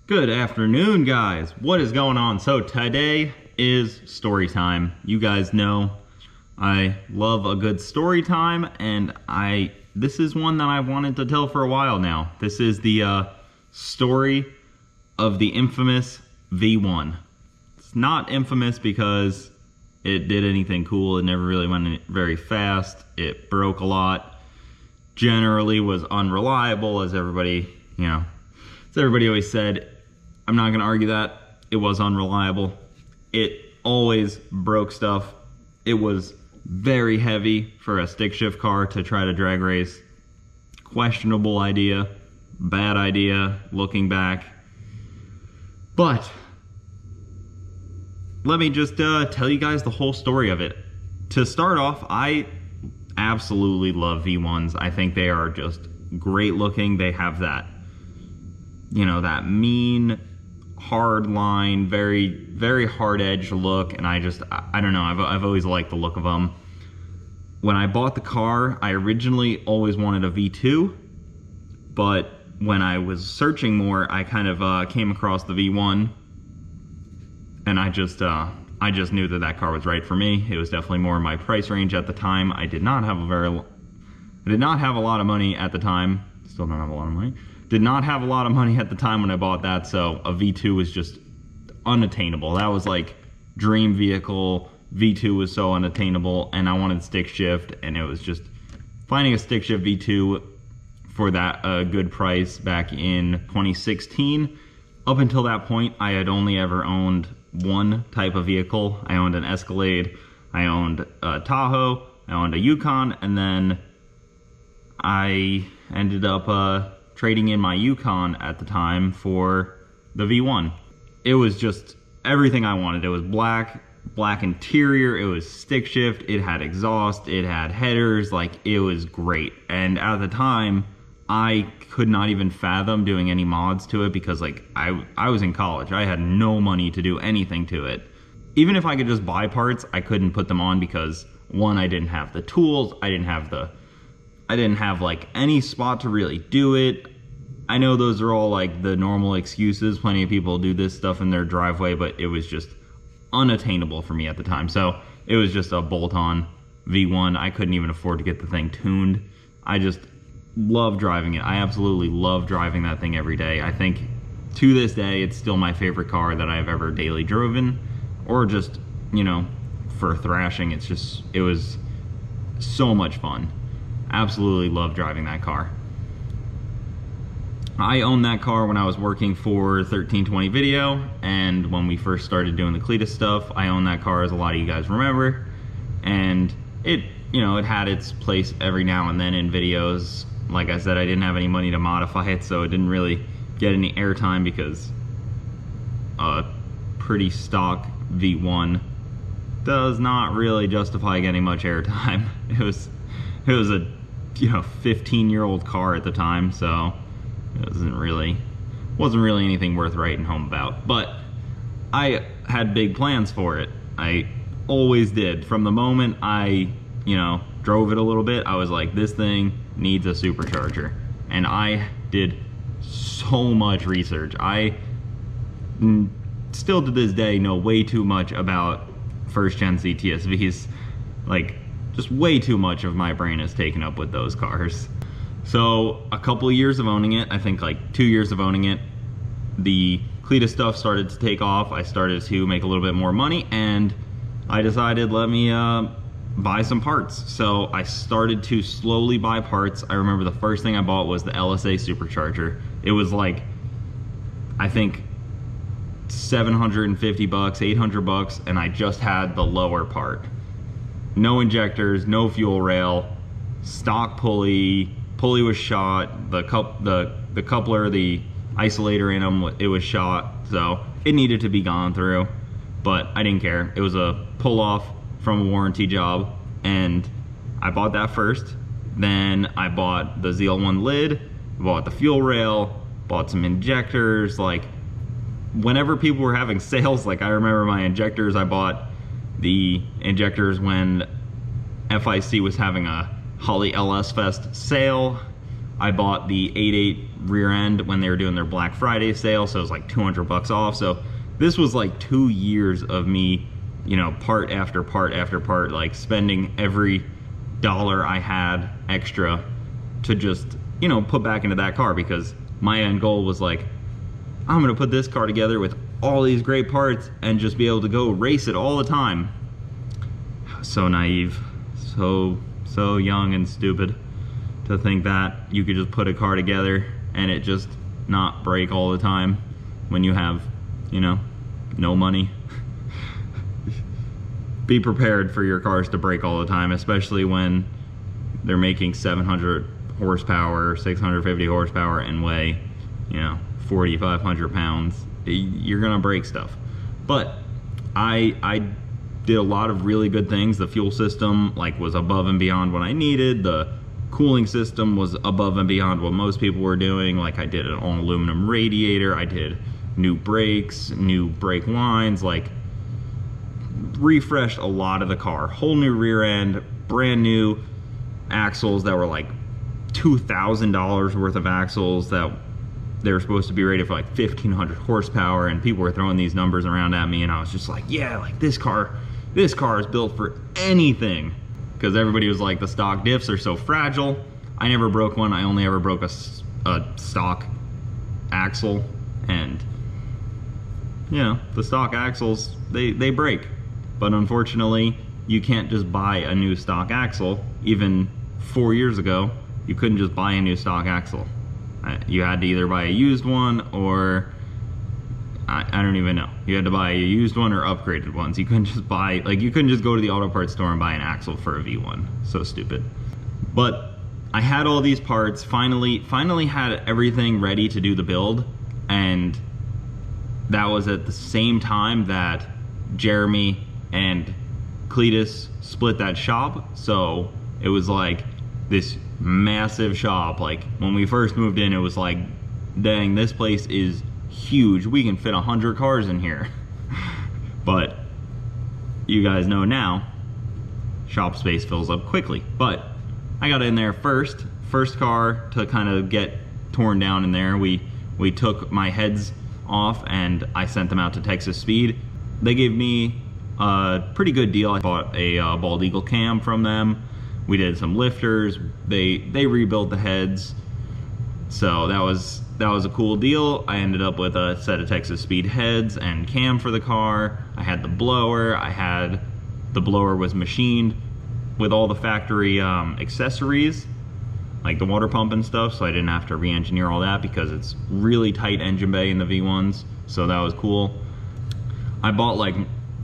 Good afternoon, guys. What is going on? So today is story time. You guys know I love a good story time, and this is one that I've wanted to tell for a while now. This is the story of the infamous V1. It's not infamous because it did anything cool. It never really went very fast. It broke a lot. Generally was unreliable, as everybody always said. I'm not going to argue that. It was unreliable. It always broke stuff. It was very heavy for a stick shift car to try to drag race. Questionable idea. Bad idea looking back. But let me just tell you guys the whole story of it. To start off, I absolutely love V1s. I think they are just great looking. They have that, that mean, hard line, very, very hard edge look. And I don't know, I've always liked the look of them. When I bought the car, I originally always wanted a V2, but when I was searching more, I kind of came across the V1, and I just knew that car was right for me. It was definitely more in my price range at the time. I did not have a lot of money at the time. Still don't have a lot of money. Did not have a lot of money at the time when I bought that, so a V2 was just unattainable. That was like dream vehicle. V2 was so unattainable, and I wanted stick shift, and it was just finding a stick shift V2 for that good price back in 2016. Up until that point, I had only ever owned one type of vehicle. I owned an Escalade, I owned a Tahoe, I owned a Yukon, and then I ended up trading in my Yukon at the time for the V1. It was just everything I wanted. It was black interior, it was stick shift, it had exhaust, it had headers, like it was great. And at the time, I could not even fathom doing any mods to it because like I was in college. I had no money to do anything to it. Even if I could just buy parts, I couldn't put them on because one, I didn't have the tools, I didn't have like any spot to really do it. I know those are all like the normal excuses. Plenty of people do this stuff in their driveway, but it was just unattainable for me at the time. So it was just a bolt-on V1. I couldn't even afford to get the thing tuned. I just love driving it. I absolutely love driving that thing every day. I think to this day, it's still my favorite car that I've ever daily driven, or just, for thrashing. It was so much fun. Absolutely love driving that car. I owned that car when I was working for 1320 Video, and when we first started doing the Cletus stuff, I owned that car, as a lot of you guys remember, and it had its place every now and then in videos. Like I said, I didn't have any money to modify it, so it didn't really get any airtime because a pretty stock V1 does not really justify getting much airtime. It was a 15-year-old car at the time, so it wasn't really anything worth writing home about. But I had big plans for it. I always did. From the moment I drove it a little bit, I was like, this thing needs a supercharger. And I did so much research. I still to this day know way too much about first gen CTSVs. Like, just way too much of my brain is taken up with those cars. So a couple of years of owning it, I think like 2 years of owning it, the Cletus stuff started to take off. I started to make a little bit more money, and I decided, let me buy some parts. So I started to slowly buy parts. I remember the first thing I bought was the LSA supercharger. It was like, I think $750, $800, and I just had the lower part. No injectors, no fuel rail, stock pulley was shot, the coupler, the isolator in them, it was shot, so it needed to be gone through, but I didn't care. It was a pull-off from a warranty job, and I bought that first. Then I bought the ZL1 lid, bought the fuel rail, bought some injectors. Like, whenever people were having sales, like I remember my injectors, I bought the injectors when FIC was having a Holly LS Fest sale. I bought the 8.8 rear end when they were doing their Black Friday sale, so it was like 200 bucks off. So this was like 2 years of me, you know, part after part after part, like spending every dollar I had extra to just, you know, put back into that car, because my end goal was like, I'm gonna put this car together with all these great parts and just be able to go race it all the time. So naive, so young and stupid to think that you could just put a car together and it just not break all the time when you have, you know, no money. Be prepared for your cars to break all the time, especially when they're making 700 horsepower, 650 horsepower and weigh, you know, 4,500 pounds. You're gonna break stuff. But I did a lot of really good things. The fuel system like was above and beyond what I needed. The cooling system was above and beyond what most people were doing. Like I did an all aluminum radiator, I did new brakes, new brake lines, like refreshed a lot of the car. Whole new rear end, brand new axles that were like $2,000 worth of axles that they were supposed to be rated for like 1,500 horsepower, and people were throwing these numbers around at me, and I was just like, yeah, like this car is built for anything, because everybody was like, the stock diffs are so fragile. I never broke one. I only ever broke a stock axle, and you know, the stock axles, they break. But unfortunately, you can't just buy a new stock axle. Even 4 years ago, you couldn't just buy a new stock axle. You had to either buy a used one, or I don't even know. You had to buy a used one or upgraded ones. You couldn't just buy, like, you couldn't just go to the auto parts store and buy an axle for a V1. So stupid. But I had all these parts, finally had everything ready to do the build, and that was at the same time that Jeremy and Cletus split that shop. So it was like this massive shop. Like when we first moved in, it was like, dang, this place is huge. We can fit 100 cars in here. But you guys know now, shop space fills up quickly. But I got in there first car to kind of get torn down in there. We took my heads off and I sent them out to Texas Speed. They gave me a pretty good deal. I bought a Bald Eagle cam from them. We did some lifters. They rebuilt the heads. So that was a cool deal. I ended up with a set of Texas Speed heads and cam for the car. I had the blower. The blower was machined with all the factory accessories, like the water pump and stuff, so I didn't have to re-engineer all that because it's really tight engine bay in the V1s, so that was cool. I bought like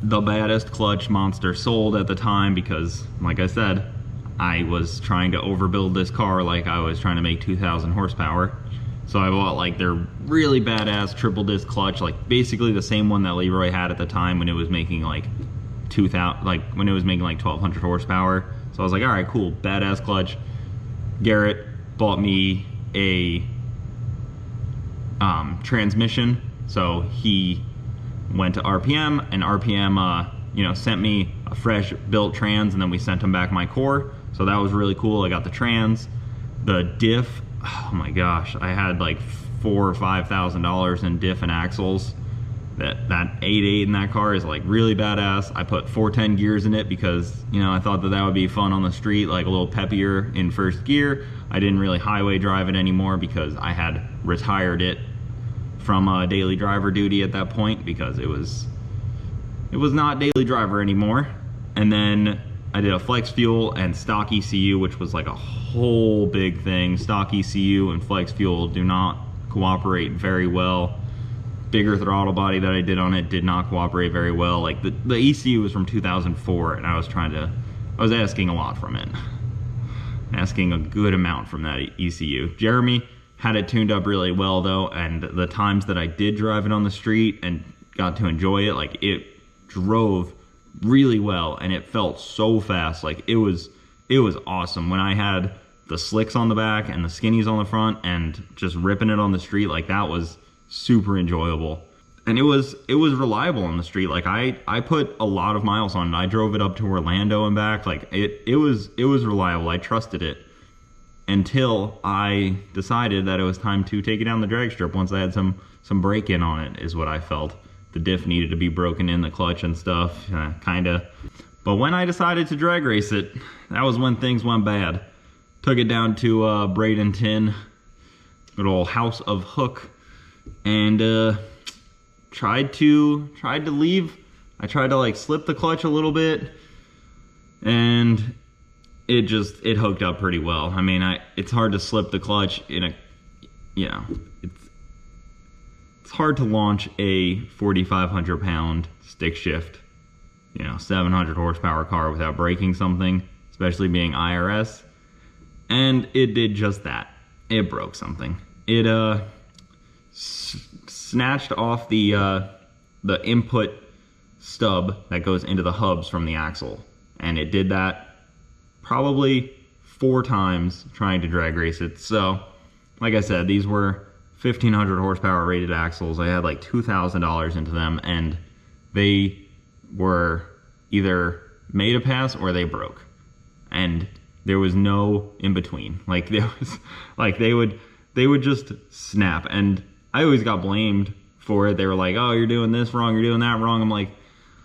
the baddest clutch Monster sold at the time because, like I said, I was trying to overbuild this car like I was trying to make 2,000 horsepower. So I bought like their really badass triple disc clutch, like basically the same one that Leroy had at the time when it was making like 2,000, like when it was making like 1,200 horsepower. So I was like, all right, cool, badass clutch. Garrett bought me a transmission, so he went to RPM, and RPM you know, sent me a fresh built trans, and then we sent him back my core. So that was really cool. I got the trans. The diff, oh my gosh, I had like $4,000 or $5,000 in diff and axles. That 8.8 in that car is like really badass. I put 410 gears in it because, you know, I thought that would be fun on the street, like a little peppier in first gear. I didn't really highway drive it anymore because I had retired it from daily driver duty at that point because it was not daily driver anymore. And then I did a flex fuel and stock ECU, which was like a whole big thing. Stock ECU and flex fuel do not cooperate very well. Bigger throttle body that I did on it did not cooperate very well. Like the ECU was from 2004, and I was asking a lot from it. Asking a good amount from that ECU. Jeremy had it tuned up really well though, and the times that I did drive it on the street and got to enjoy it, like it drove really well and it felt so fast. Like it was awesome. When I had the slicks on the back and the skinnies on the front and just ripping it on the street, like that was super enjoyable. And it was reliable on the street. Like I put a lot of miles on it. I drove it up to Orlando and back. Like it was reliable. I trusted it. until I decided that it was time to take it down the drag strip once I had some break-in on it, is what I felt. The diff needed to be broken in, the clutch and stuff, kinda. But when I decided to drag race it, that was when things went bad. Took it down to Bradenton, good old House of Hook, and tried to leave. I tried to like slip the clutch a little bit, and it hooked up pretty well. I mean, it's hard to slip the clutch in a, it's hard to launch a 4,500 pound stick shift, 700 horsepower car without breaking something, especially being IRS. And it did just that. It broke something. It snatched off the input stub that goes into the hubs from the axle, and it did that probably 4 times trying to drag race it. So, like I said, these were 1,500 horsepower rated axles. I had like $2,000 into them, and they were either made a pass or they broke, and there was no in between. Like there was, like they would just snap, and I always got blamed for it. They were like, "Oh, you're doing this wrong, you're doing that wrong." I'm like,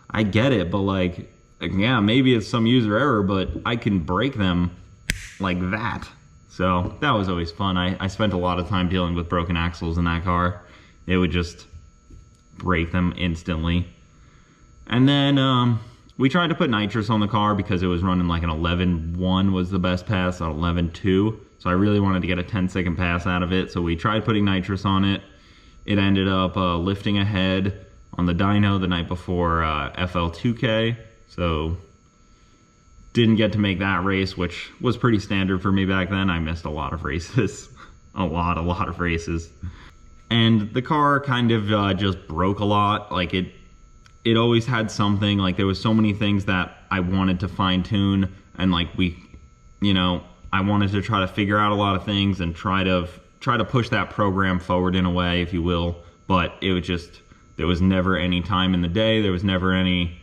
I get it, but like, yeah, maybe it's some user error, but I can break them like that. So that was always fun. I spent a lot of time dealing with broken axles in that car. It would just break them instantly. And then we tried to put nitrous on the car because it was running like an 11.1 was the best pass, not 11.2. So I really wanted to get a 10-second pass out of it. So we tried putting nitrous on it. It ended up lifting ahead on the dyno the night before FL2K. So didn't get to make that race, which was pretty standard for me back then. I missed a lot of races, a lot of races. And the car kind of just broke a lot. Like it always had something. Like there was so many things that I wanted to fine tune, and like I wanted to try to figure out a lot of things and try to push that program forward in a way, if you will. But it was just, there was never any time in the day. There was never any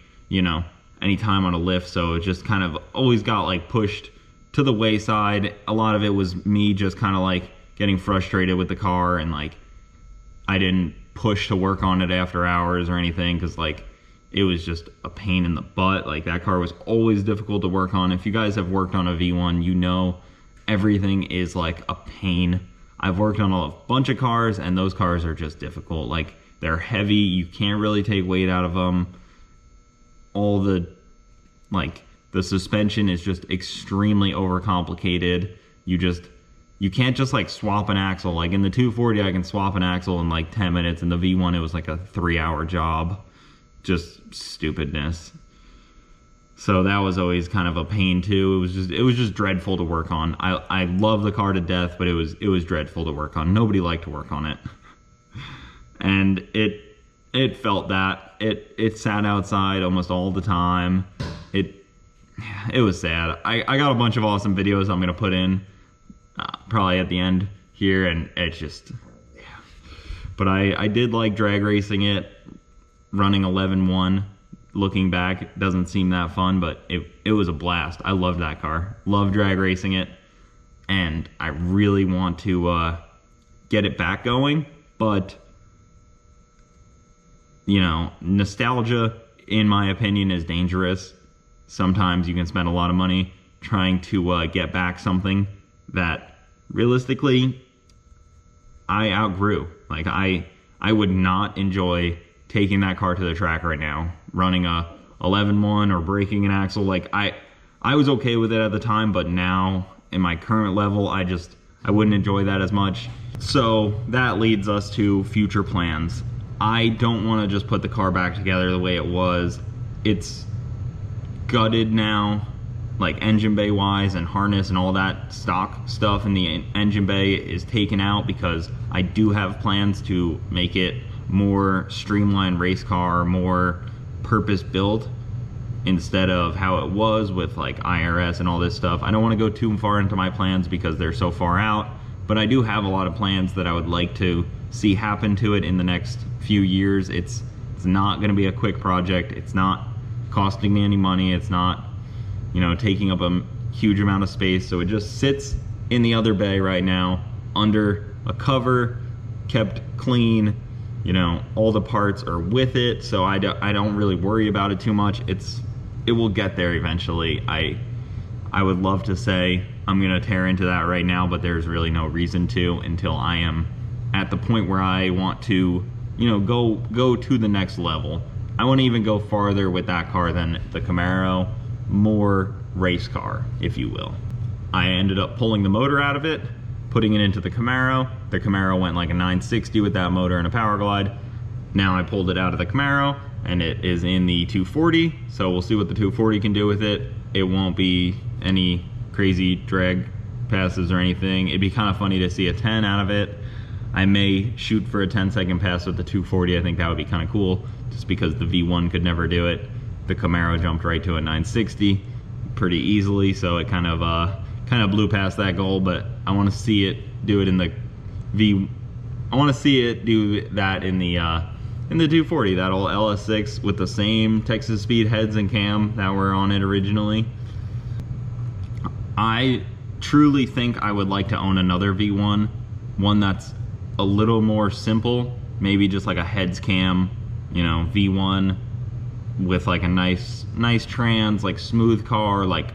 time on a lift. So it just kind of always got like pushed to the wayside. A lot of it was me just kind of like getting frustrated with the car, and like I didn't push to work on it after hours or anything, because like it was just a pain in the butt. Like that car was always difficult to work on. If you guys have worked on a V1, you know everything is like a pain. I've worked on a bunch of cars, and those cars are just difficult. Like they're heavy, you can't really take weight out of them. All the suspension is just extremely overcomplicated. You can't just like swap an axle. Like in the 240, I can swap an axle in like 10 minutes. In the V1, it was like a 3-hour job. Just stupidness. So that was always kind of a pain too. It was just dreadful to work on. I love the car to death, but it was dreadful to work on. Nobody liked to work on it. And it felt that. It sat outside almost all the time. It was sad. I got a bunch of awesome videos I'm gonna put in probably at the end here, and it's just, yeah. But I did like drag racing it, running 11.1. Looking back, it doesn't seem that fun, but it was a blast. I loved that car. Loved drag racing it, and I really want to get it back going, but nostalgia, in my opinion, is dangerous. Sometimes you can spend a lot of money trying to get back something that realistically I outgrew. Like I would not enjoy taking that car to the track right now, running a 11.1 or breaking an axle. Like I was okay with it at the time, but now in my current level, I wouldn't enjoy that as much. So that leads us to future plans. I don't want to just put the car back together the way it was. It's gutted now, like engine bay wise, and harness and all that stock stuff in the engine bay is taken out, because I do have plans to make it more streamlined race car, more purpose built, instead of how it was with like IRS and all this stuff. I don't want to go too far into my plans because they're so far out, but I do have a lot of plans that I would like to see happen to it in the next few years. It's not going to be a quick project. It's not costing me any money. It's not taking up a huge amount of space, so it just sits in the other bay right now, under a cover, kept clean. You know, all the parts are with it, so I don't really worry about it too much. It will get there eventually. I would love to say I'm gonna tear into that right now, but there's really no reason to until I am at the point where I want to, you know, go to the next level. I want to even go farther with that car than the Camaro, more race car, if you will. I ended up pulling the motor out of it, putting it into the Camaro. The Camaro went like a 960 with that motor and a Power Glide. Now I pulled it out of the Camaro and it is in the 240, so we'll see what the 240 can do with it. It won't be any crazy drag passes or anything. It'd be kind of funny to see a 10 out of it. I may shoot for a 10-second pass with the 240. I think that would be kind of cool, just because the V1 could never do it. The Camaro jumped right to a 960 pretty easily, so it kind of blew past that goal. But I want to see it do it in the I want to see it do that in the 240, that old LS6 with the same Texas Speed heads and cam that were on it originally. I truly think I would like to own another V1, one that's a little more simple, maybe just like a heads cam, you know, V1 with like a nice trans, like smooth car, like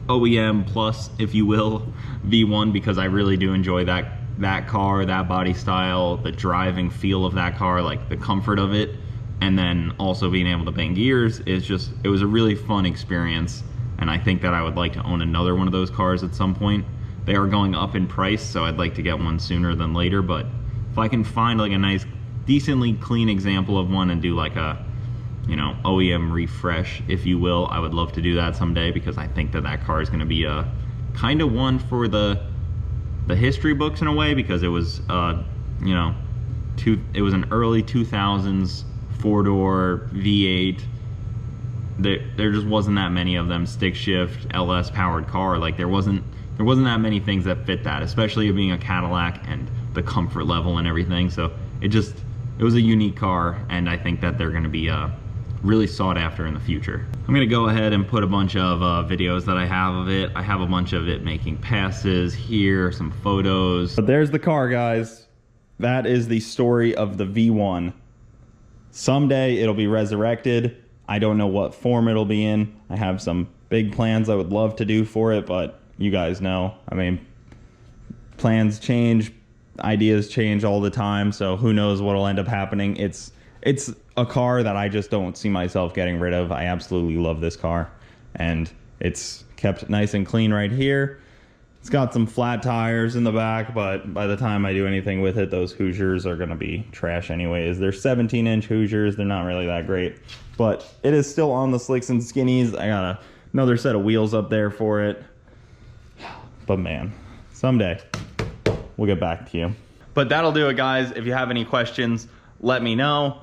OEM plus, if you will, V1, because I really do enjoy that car, that body style, the driving feel of that car, like the comfort of it, and then also being able to bang gears is just, it was a really fun experience. And I think that I would like to own another one of those cars at some point. They are going up in price, so I'd like to get one sooner than later, but if I can find like a nice, decently clean example of one and do like a, you know, OEM refresh, if you will, I would love to do that someday, because I think that car is gonna be a kind of one for the history books in a way, because it was, you know, it was an early 2000s four-door V8. There just wasn't that many of them stick shift LS powered car. Like there wasn't that many things that fit that, especially it being a Cadillac and the comfort level and everything. So it was a unique car, and I think that they're going to be really sought after in the future. I'm going to go ahead and put a bunch of videos that I have of it. I have a bunch of it making passes here, some photos. But there's the car, guys. That is the story of the V1. Someday it'll be resurrected. I don't know what form it'll be in. I have some big plans I would love to do for it, but you guys know, I mean, plans change, ideas change all the time, so who knows what'll end up happening. It's a car that I just don't see myself getting rid of. I absolutely love this car, and it's kept nice and clean right here. It's got some flat tires in the back, but by the time I do anything with it, those Hoosiers are gonna be trash anyways. They're 17-inch Hoosiers, they're not really that great, but it is still on the slicks and skinnies. I got another set of wheels up there for it. But man, someday we'll get back to you. But that'll do it, guys. If you have any questions, let me know.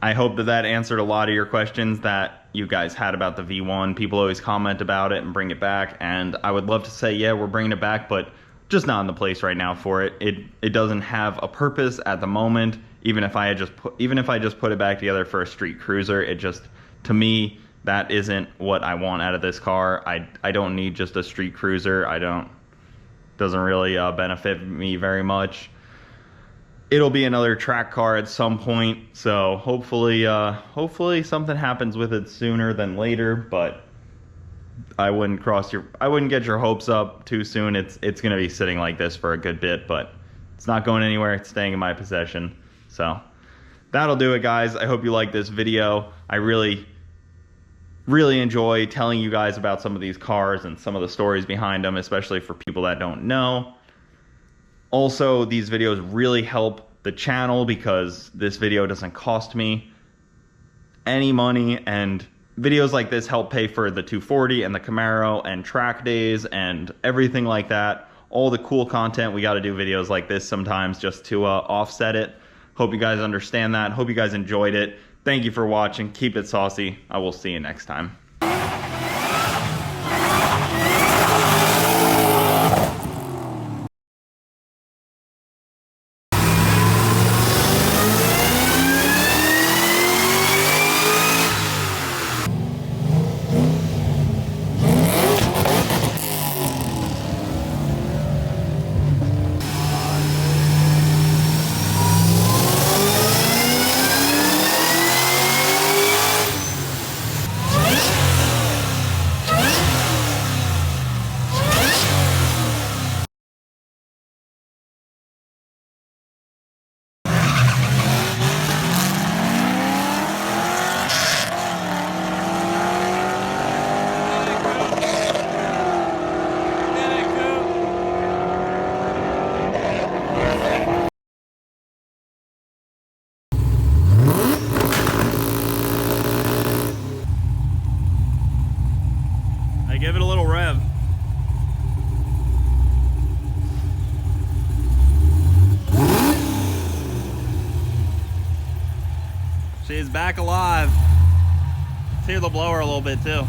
I hope that answered a lot of your questions that you guys had about the V1. People always comment about it and bring it back, and I would love to say, yeah, we're bringing it back, but just not in the place right now for it. It doesn't have a purpose at the moment. Even if I just put it back together for a street cruiser, it just, to me, that isn't what I want out of this car. I don't need just a street cruiser. Doesn't really benefit me very much. It'll be another track car at some point, so hopefully something happens with it sooner than later, but I wouldn't get your hopes up too soon. It's gonna be sitting like this for a good bit, but it's not going anywhere. It's staying in my possession. So that'll do it, guys. I hope you liked this video. I really enjoy telling you guys about some of these cars and some of the stories behind them, especially for people that don't know. Also, these videos really help the channel because this video doesn't cost me any money, and videos like this help pay for the 240 and the Camaro and track days and everything like that. All the cool content. We got to do videos like this sometimes just to offset it. Hope you guys understand that. Hope you guys enjoyed it. Thank you for watching. Keep it saucy. I will see you next time. back alive. Let's hear the blower a little bit too.